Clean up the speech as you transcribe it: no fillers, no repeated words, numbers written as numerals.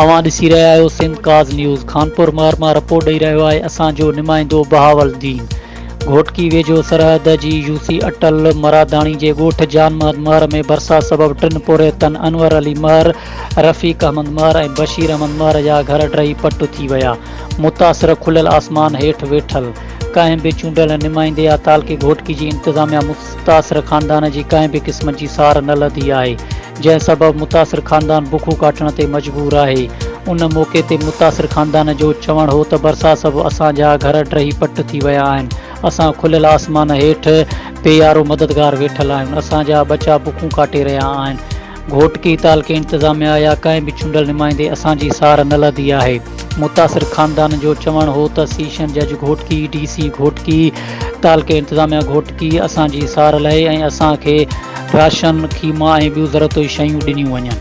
अवां ॾिसी रहिया आहियो सिंध काज़ न्यूज़। खानपुर मार मां रिपोर्ट ॾेई रहियो आहे असांजो नुमाइंदो बहावलदीन। घोटकी वेझो सरहद जी यूसी अटल मरादाणी जे ॻोठ जान महमद महर में बरसात सबबु 3 पोरियतनि अनवर अली महर, रफ़ीक अहमद महर ऐं बशीर अहमद महर जा घर टही पट थी विया। मुतासिर खुलियल आसमान हेठि वेठल कंहिं बि चूंडियल नुमाइंदे या तालके घोटकी जी इंतिज़ामिया मुतासिर ख़ानदान जी कंहिं बि क़िस्म जी सार न लधी आहे, जंहिं सबबु मुतासिर ख़ानदान बुखो काटण ते मजबूर आहे। उन मौक़े ते मुतासिर ख़ानदान जो चवणु हो त बरसात सबबु असांजा घर टही पट थी विया आहिनि। असां खुलियल आसमान हेठि बेयारो मददगार वेठल आहियूं। असांजा बचा बुखूं काटे रहिया आहिनि। घोटकी तालके इंतिज़ामिया या कंहिं बि चूंडियल नुमाइंदे असांजी सार न लधी आहे। मुतासिर ख़ानदान जो चवणु हो त सेशन जज घोटकी, DC घोटकी, तालके इंतिज़ामिया घोटकी असांजी सार लहे ऐं असांखे राशन, खीमा ऐं ॿियूं ज़रूरत जी शयूं ॾिनियूं वञनि।